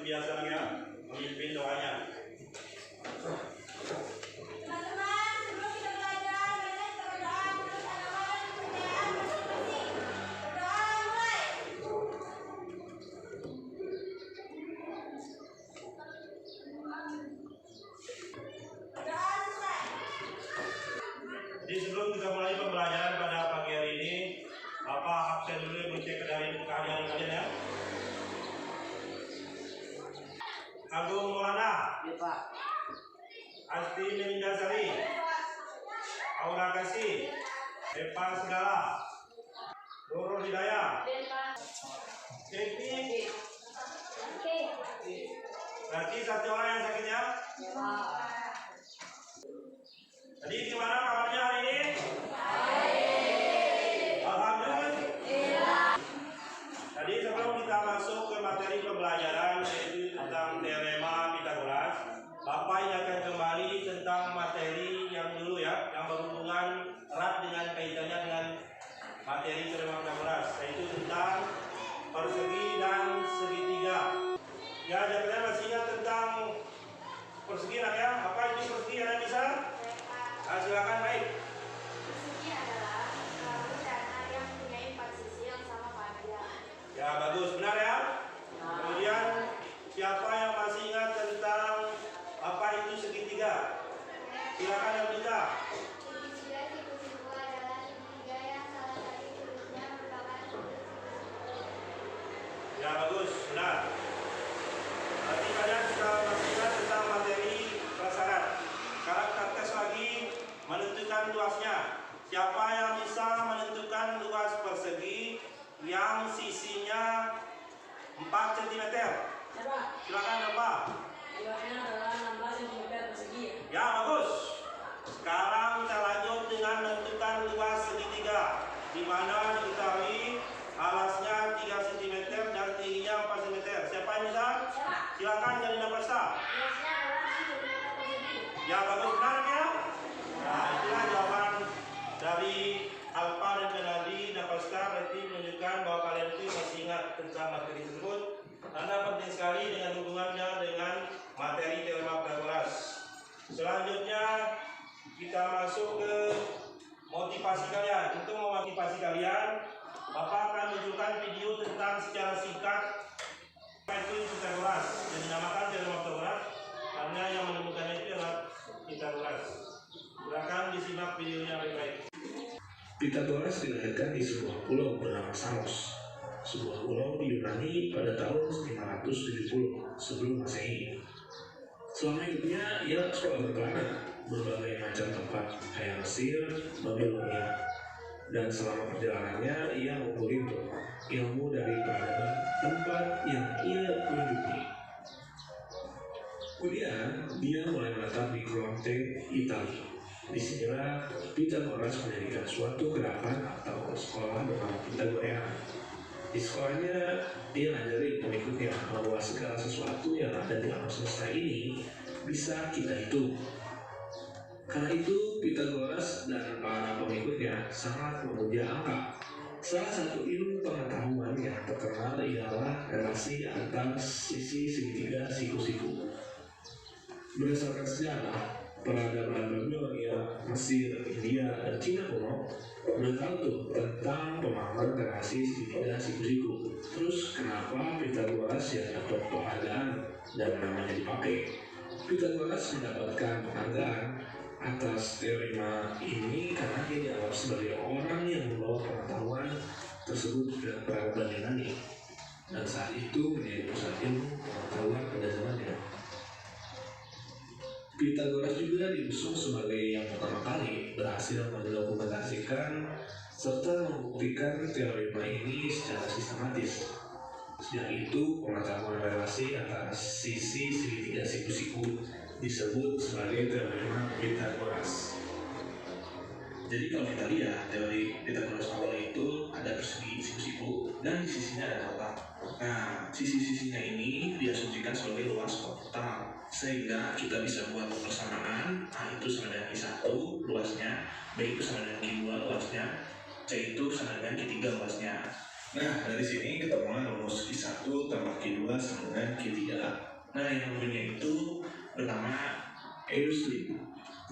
biasa ya, memimpin doanya. Teman-teman, sebelum kita belajar, mari kita berdoa menurut tanaman kebudayaan masing-masing. Berdoa mulai. Berdoa selesai. Jadi sebelum kita mulai pembelajaran pada pagi hari ini, Bapak absen dulu mencek dari kehadiran kalian ya. Agung Maulana, Ya Pak. Asti Menindasari, Aura Kasih, Epa Segala, Nurul Hidayah, Cepi. Berarti satu orang yang sakit ya? Jadi gimana kabarnya hari ini? Alhamdulillah. Tadi sebelum kita masuk ke materi pembelajaran yaitu tentang teorema Pythagoras, Bapak ingatkan kembali tentang materi yang dulu ya, yang berhubungan erat dengan kaitannya dengan materi teorema Pythagoras, yaitu tentang persegi dan segitiga. Ya, kalian masih ingat tentang persegi ya? Apa itu persegi yang bisa? Silakan baik. Persegi adalah rencana yang mempunyai 4 sisi yang sama panjang. Ya bagus, benar ya. Kemudian siapa yang masih ingat tentang apa itu segitiga? Silakan yang bisa. Segitiga siku-siku adalah segitiga yang salah satu sudutnya merupakan sudut siku-siku. Ya bagus, benar. Berarti kalian sudah masih ingat tentang materi prasyarat. Sekarang kita tes lagi menentukan luasnya. Siapa yang bisa menentukan luas persegi yang sisinya 4 cm? Silakan Bapak. Luasnya adalah 16 cm persegi. Ya bagus. Sekarang kita lanjut dengan menentukan luas segitiga, di mana diketahui alasnya 3 cm dan tingginya 4 cm. Siapa yang bisa? Silakan jadi Napasta. Luasnya adalah 6 cm persegi. Ya bagus, benar ya. Nah itulah jawaban dari Alfa dan Kenadi Napasta. Berarti menunjukkan bahwa kalian itu masih ingat tentang materi tersebut, karena penting sekali dengan hubungannya dengan materi teorema Pythagoras. Selanjutnya kita masuk ke motivasi kalian. Untuk memotivasi kalian, Bapak akan menunjukkan video tentang secara singkat apa itu Pythagoras, yang dinamakan teorema Pythagoras karena yang menemukannya itu adalah Pythagoras. Silakan disimak videonya baik-baik. Pythagoras dilahirkan di sebuah pulau bernama Samos, sebuah pulau di Yunani pada tahun 570 sebelum Masehi. Selama hidupnya, ia sekolah berkelana berbagai macam tempat kayak Mesir, Babilonia, dan selama perjalanannya ia mengumpulkan ilmu dari peradaban tempat yang ia kunjungi. Kemudian dia mulai menetap di Corte, Italia. Disinilah Pythagoras mendirikan suatu gerakan atau sekolah bernama Pythagorean. Di sekolahnya dia ngajari pengikutnya bahwa segala sesuatu yang ada di alam semesta ini bisa kita hitung. Karena itu Pythagoras dan para pengikutnya sangat memuja angka. Salah satu ilmu pengetahuan yang terkenal ialah relasi antar sisi segitiga siku-siku. Berdasarkan sejarah, peradaban Babilonia, Mesir, India, dan Cina kuno udah tahu tuh tentang pemahaman relasi segitiga siku-siku. Terus kenapa Pythagoras yang dapat penghargaan dan namanya dipakai? Pythagoras mendapatkan penghargaan atas teorema ini karena dia dianggap sebagai orang yang membawa pengetahuan tersebut ke peradaban Yunani, dan saat itu menjadi pusat ilmu pengetahuan pada zamannya. Pythagoras juga diusung sebagai yang pertama kali berhasil mendokumentasikan serta membuktikan teorema ini secara sistematis. Sejak itu, pengetahuan relasi antara sisi segitiga siku-siku disebut sebagai teorema Pythagoras. Jadi kalau kita lihat teori Pythagoras awal itu ada persegi siku-siku dan di sisinya ada kotak. Nah, sisi-sisinya ini diasumsikan sebagai luas total, sehingga kita bisa buat persamaan. A itu sama dengan I1 luasnya, B itu sama dengan I2 luasnya, C itu sama dengan I3 luasnya. Nah, dari sini ketemuan rumus Q1 tambah Q2 sama dengan Q3. Nah, yang rumusnya itu bernama Euclid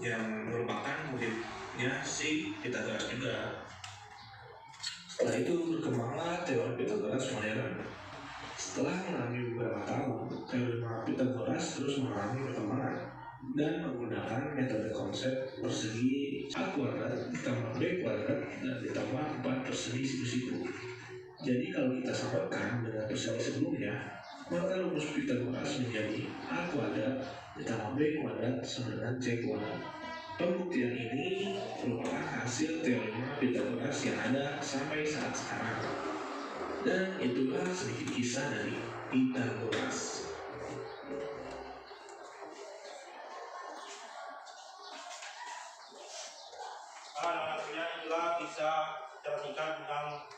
yang merupakan muridnya si Pythagoras juga. Setelah itu berkembanglah teori Pythagoras modern. Setelah mengalami beberapa tahun, teorema Pythagoras terus mengalami perkembangan dan menggunakan metode konsep persegi A kuadrat ditambah B kuadrat dan ditambah 4 persegi siku-siku. Jadi kalau kita samakan dengan persegi sebelumnya, maka rumus Pythagoras menjadi A kuadrat ditambah B kuadrat sama dengan C kuadrat. Pembuktian ini merupakan hasil teorema Pythagoras yang ada sampai saat sekarang. Dan itulah sedikit kisah dari Pythagoras. Akhirnya itulah kisah secara singkat tentang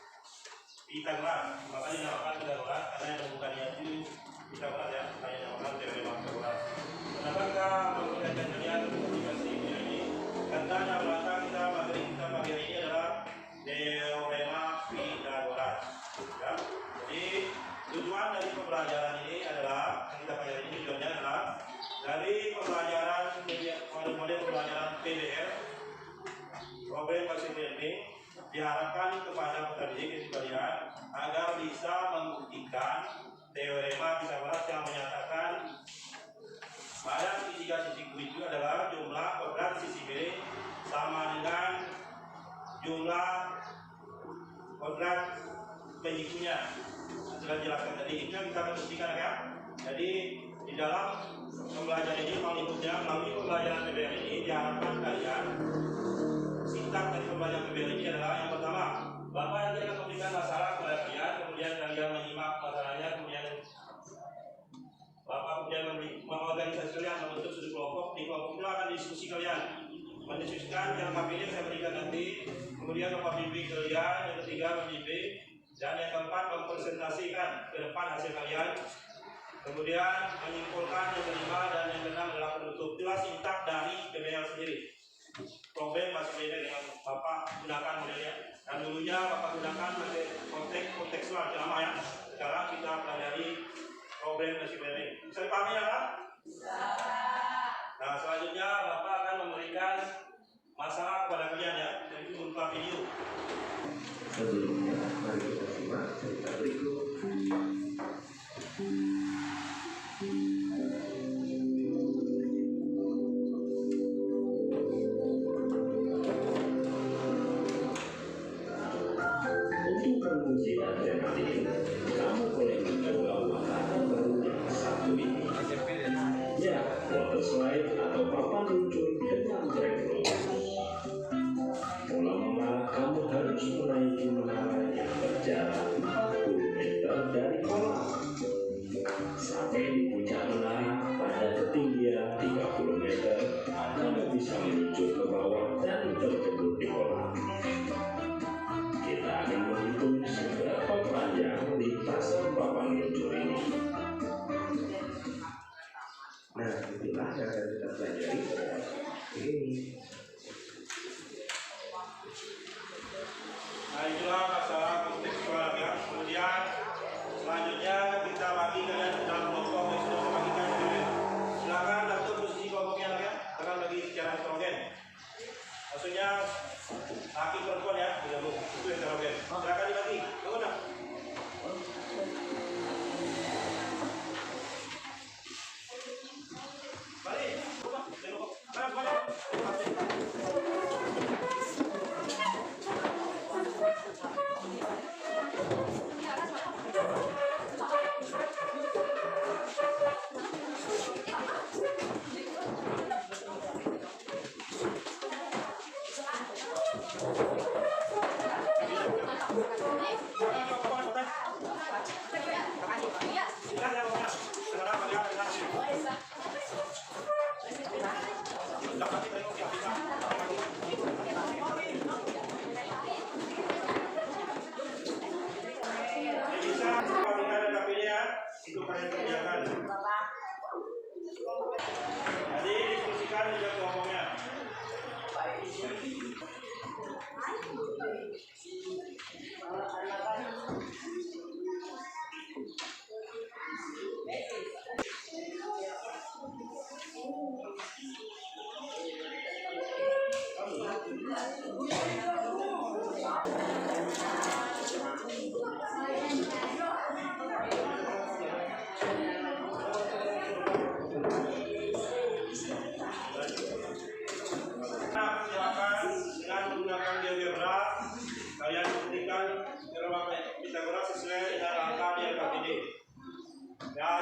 Pythagoras. Makanya dinamakan Pythagoras karena yang menemukannya itu Pythagoras ya, makanya dinamakan teorema Pythagoras. Kenapa kita mengingatkan kalian aplikasi ini? Karena yang belakang kita materi ini adalah teorema Pythagoras. Ya. Jadi tujuan dari pembelajaran ini adalah yang kita pelajari ini tujuannya adalah dari pembelajaran model pembelajaran PBL problem basic learning diharapkan kepada peserta didik kalian agar bisa membuktikan teorema Pythagoras yang menyatakan pada segitiga sisiku itu adalah jumlah kuadrat sisi B sama dengan jumlah kuadrat penyikunya. Sudah jelaskan tadi, itu yang kita buktikan ya. Jadi di dalam pembelajaran ini melalui pembelajaran PBL ini diharapkan kalian sintaks dari pembelajaran PBL ini adalah yang pertama, Bapak nanti akan memberikan masalah kepada kalian, kemudian kalian menyimak masalahnya, kemudian Bapak kemudian mengorganisasi kalian membentuk sudut kelompok, di kelompok itu akan diskusi kalian, mendiskusikan yang KPD saya berikan nanti, kemudian Bapak bimbing kalian, yang ketiga membimbing, dan yang keempat mempresentasikan ke depan hasil kalian, kemudian menyimpulkan yang kelima dan yang keenam adalah penutup. Itulah sintaks dari PBL sendiri. Problem masih beda dengan Bapak gunakan modelnya. Dan dulunya Bapak gunakan kontekstual lama ya. Sekarang kita pelajari problem masih beda. Bisa dipahami ya Pak? Nah selanjutnya Bapak akan memberikan masalah kepada kalian ya. Jadi berupa video. Sebelumnya, mari kita simak cerita berikut. Untuk menguji matematik ini, kamu boleh mencoba wahana baru yang satu ini. Ya, water slide atau papan luncur dengan track. Mula-mula kamu harus menaiki menara yang berjarak 40 meter dari kolam. Sampai di puncak menara pada ketinggian 30 meter, kamu bisa meluncur ke bawah dan terjebak di kolam. Kita akan menghitung seberapa panjang lintasan papan luncur ini. Nah, itulah yang akan kita pelajari ini. Nah itulah masalah kontekstual ya. Kemudian selanjutnya kita bagi kalian dalam kelompok yang sudah membagikan dulu. Silakan atur posisi kelompoknya ya. Akan bagi secara heterogen. Maksudnya laki perempuan ya, tidak bu, itu heterogen. Silakan dibagi. Tunggu dah. Balik. Itu kalian kerjakan. Jadi diskusikan juga kelompoknya.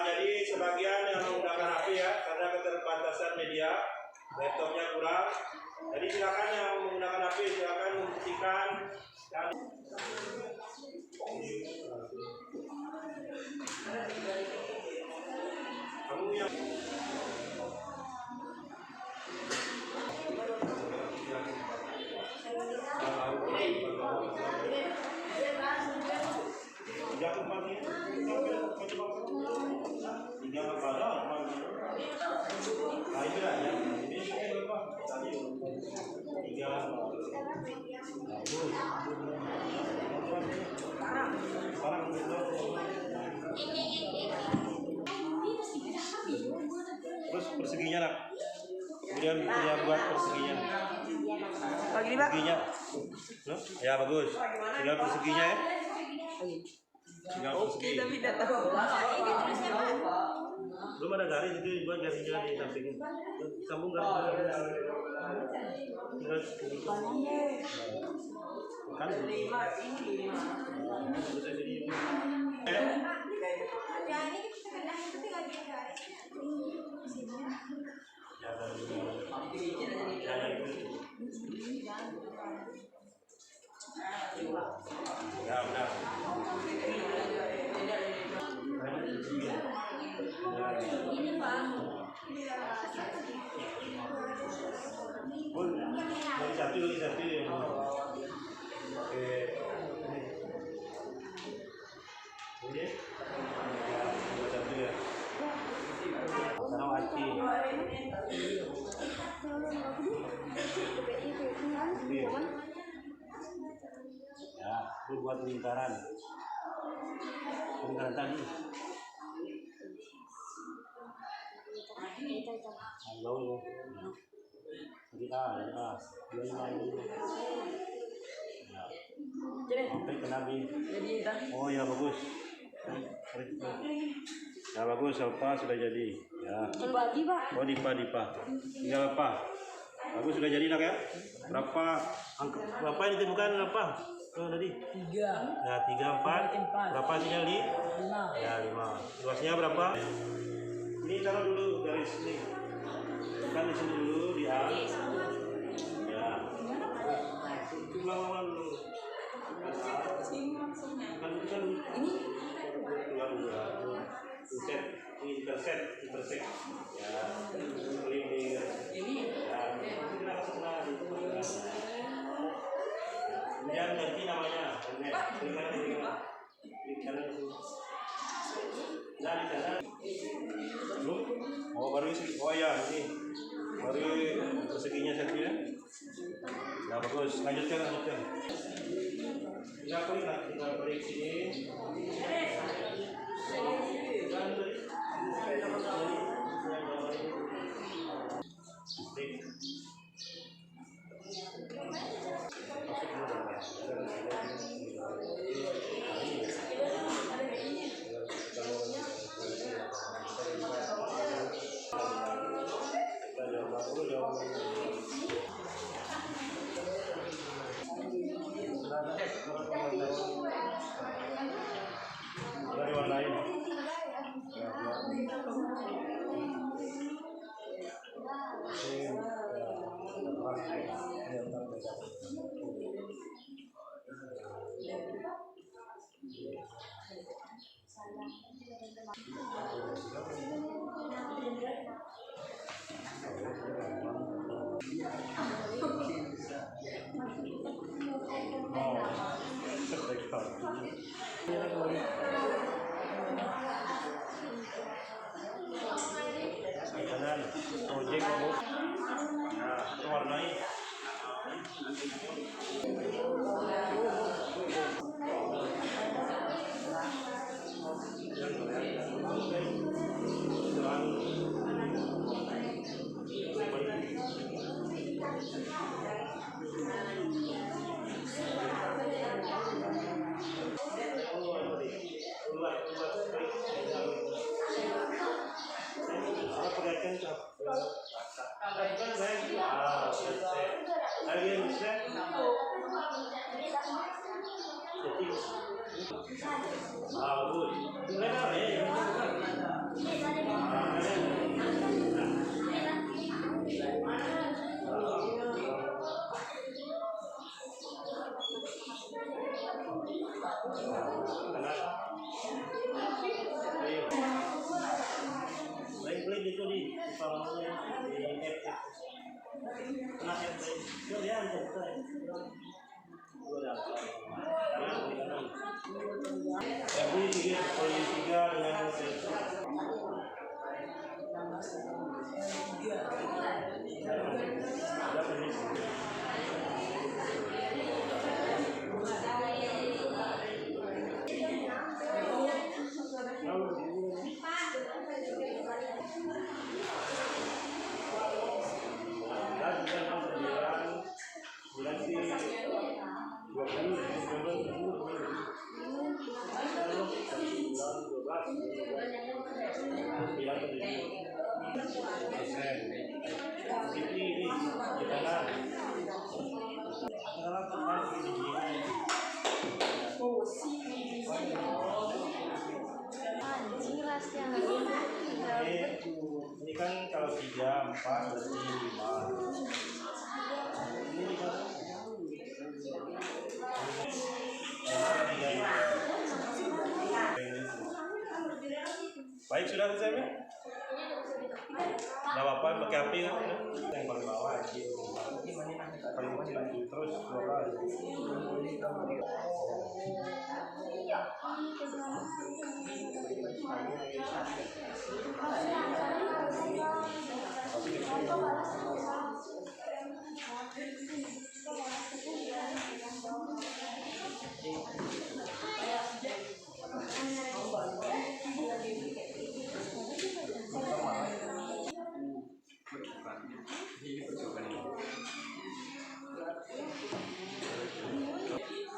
jadi sebagian yang menggunakan HP ya, karena keterbatasan media, laptopnya kurang. Jadi silakan yang menggunakan HP silakan membuktikan. Kamu yang terus perseginya nak, kemudian dia buat perseginya. Bagi nih, Pak. Perseginya, ya bagus. Tinggal perseginya ya. Tinggal persegi. Tapi tidak tahu. Belum ada garis itu buat garisnya di samping. Sambung garis. Tinggal kan 5 ini 5. Ya ini kita kena itu tinggal di garis. ya udah. Ini Pak. Lagi satu. Oke. Ini. Satu ya. Sekarang hati. Ya, lu buat lingkaran tadi. Halo. Jadi A. Dua ini. Sampai ke Nabi. Oh ya bagus. Ya bagus, Alfa sudah jadi. Ya. Dibagi, Pak. Oh Dipa. Tinggal apa? Bagus sudah jadi nak ya. Berapa angka? Berapa ini ditemukan berapa? Oh tadi. 3. Ya 3, 4. Berapa hasilnya li? 5. Ya 5. Luasnya berapa? Ini taruh dulu garis ini. Tekan di sini dulu di A. Ya. Ulang dulu. Kan ini ulang dulu. Set, ini intersect. Ya. Klik di Ini. ya. Kita masuk lagi. Kemudian ganti namanya. Klik kanan itu. Nah, di sana. Belum? Oh, baru isi. Oh ya, ini. Baru perseginya satu ya. Ya bagus. Lanjutkan. Tinggal klik sini. Dari warnain. Kanan, ojek kamu. Nah, itu warnai. bagus. Lebar ya. Baik itu di palangnya di FF. Nah, itu dia Tapi tiga dengan bulan sih 20. Ini kan kalau 3, 4 berarti 5. Ini 5. Baik, sudah selesai ya? Gak apa-apa, pakai api kan? Yang paling bawah aja. Paling bawah dilanjut terus 2 kali.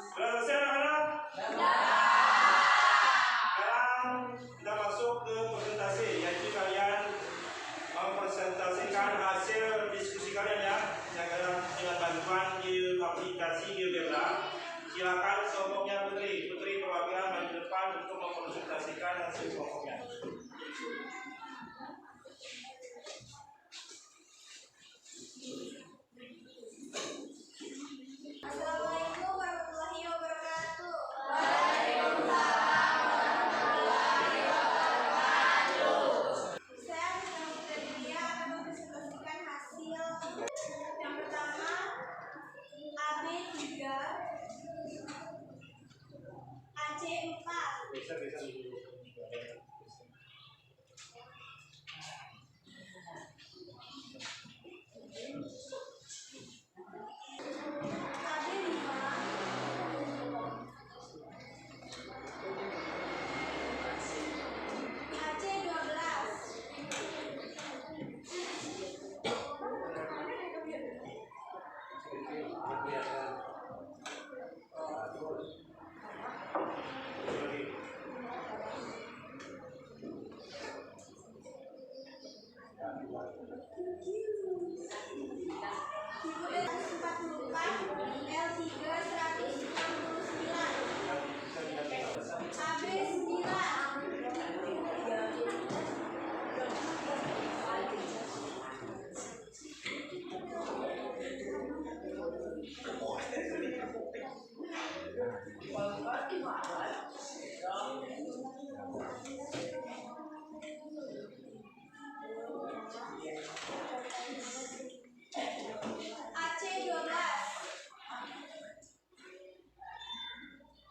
Sudah selesai anak-anak? Sekarang kita masuk ke presentasi, yaitu kalian mempresentasikan hasil diskusi kalian ya, yang dengan bantuan di aplikasi GeoGebra. Silakan kelompoknya Putri perwakilan maju depan untuk mempresentasikan hasil kelompoknya. Assalamualaikum warahmatullahi wabarakatuh. Saya bersama Putri Dia akan mempresentasikan hasil yang pertama AB3 AC4. Bisa dulu.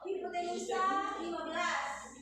Hipotenusa 15.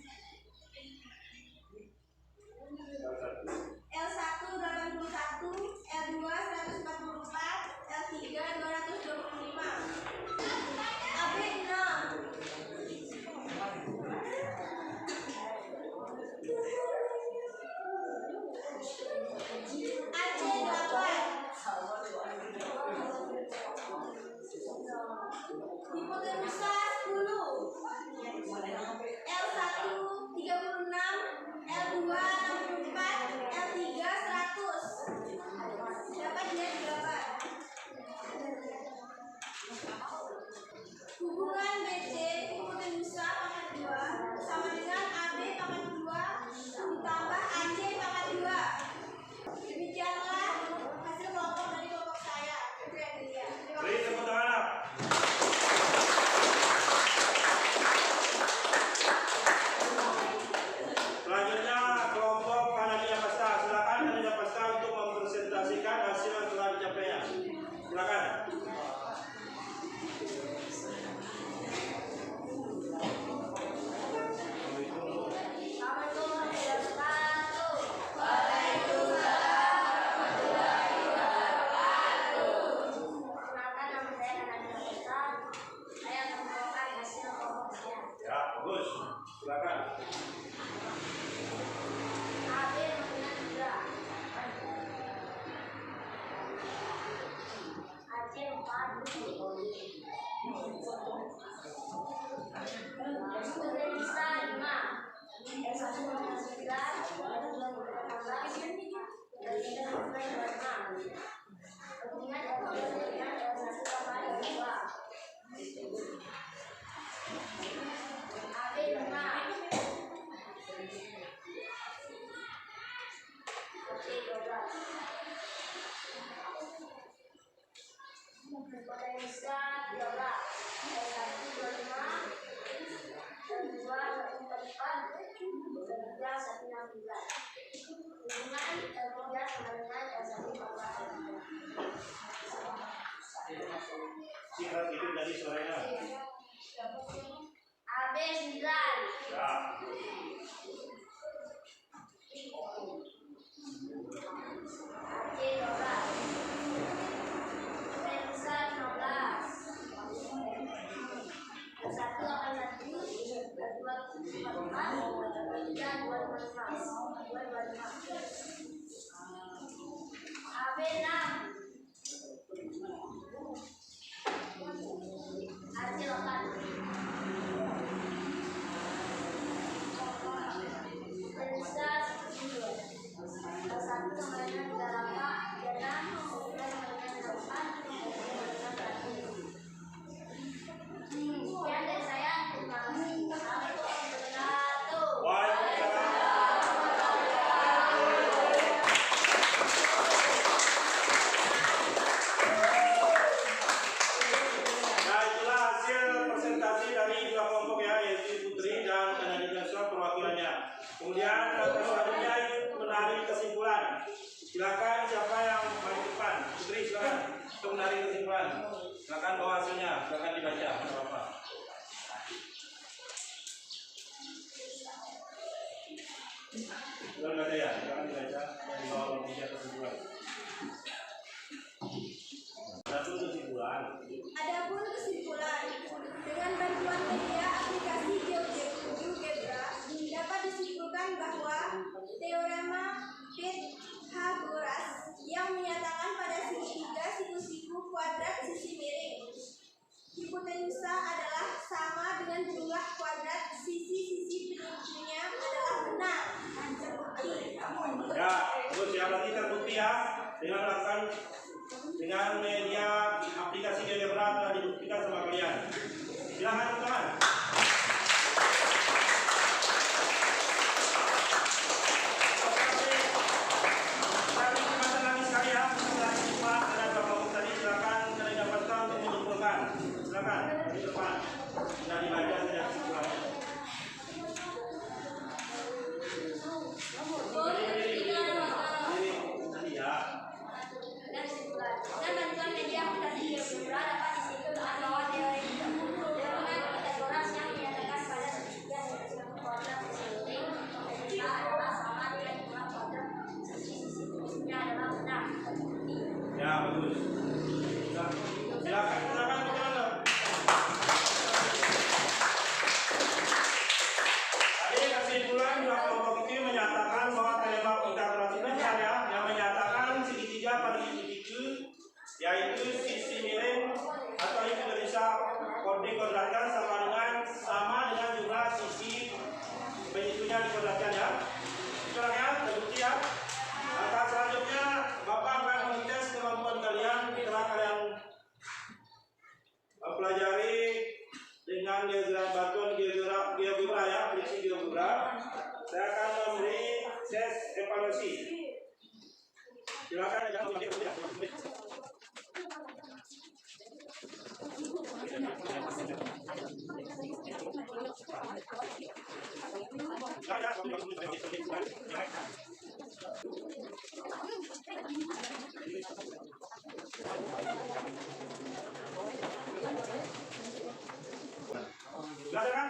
dengan kemudian sama dengan satu pembahasan. Singkat itu dari suaranya. AB 9. Ya. AC 12. Sensa 15. Satu akan satu, dua empat, tiga dua lima. AB 6. AC 8. Sensa 10. Satu sama dengan 8, 6, kemudian sama dengan 8, kemudian sama dengan 1. Sekian dari saya. Terima kasih. Assalamualaikum warahmatullahi wabarakatuh. Nah, itulah hasil presentasi dari dua kelompok ya, yaitu Putri dan Kanadika perwakilannya. Kemudian langkah selanjutnya menarik kesimpulan. Silakan siapa yang paling depan. Putri silakan untuk menarik kesimpulan. Silakan bawa hasilnya, silakan dibaca. Tidak apa-apa. Belum ada ya, silakan dibaca dan bawa media kesimpulan. Adapun kesimpulan. Adapun kesimpulan, dengan bantuan media aplikasi GeoGebra dapat disimpulkan bahwa teorema Pythagoras yang menyatakan pada segitiga siku-siku kuadrat sisi miring hipotenusa adalah sama dengan jumlah kuadrat sisi-sisi penyusunnya adalah benar. Terbukti. Ya, terus ya berarti terbukti ya dengan melakukan dengan media aplikasi GeoGebra telah dibuktikan sama kalian. Silakan teman. Silakan di depan. Sudah dibaca saja kesimpulannya. Tadi ya. Dan bantuan media aplikasi GeoGebra dapat disimpulkan bahwa teorema Pythagoras yang menyatakan pada segitiga siku-siku kuadrat sisi miring hipotenusa adalah sama dengan jumlah kuadrat sisi-sisi penyusunnya adalah benar. Terbukti. Ya, bagus. Silakan teman-teman. Tadi kesimpulan dua kelompok ini menyatakan bahwa teorema Pythagoras itu benar ya, yang menyatakan segitiga pada titik yaitu sisi miring atau hipotenusa dikuadratkan sama dengan jumlah sisi penyusunnya dikuadratkan ya. Itulah ya, terbukti ya. Langkah selanjutnya Bapak akan mengetes kemampuan kalian setelah kalian pelajari dengan bantuan GeoGebra ya, aplikasi GeoGebra. Saya akan memberi tes evaluasi. Silakan ya. Silakan.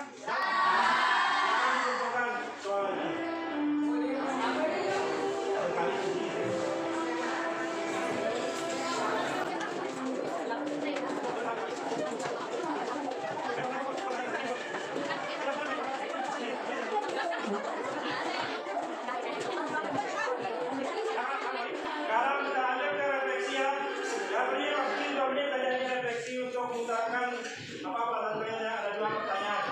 Sekarang kita lanjut ke refleksi ya. Ya, beri waktu 2 menit saja ini refleksi untuk mengutarakan apa pertanyaannya. Ada 2 pertanyaan.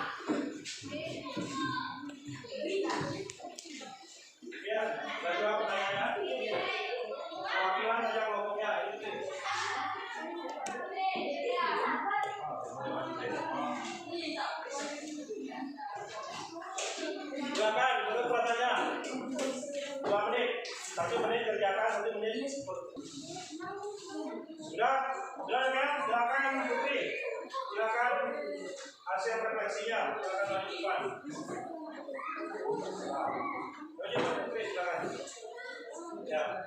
Ya, ada 2 pertanyaan. Perwakilan saja kelompoknya. Silakan, menurut pertanyaan. 2 menit. 1 menit kerjakan, 1 menit. Sudah ya, silakan Putri. Silakan hasil refleksinya. Silakan lanjutkan. Lanjutkan Putri, silakan. Ya.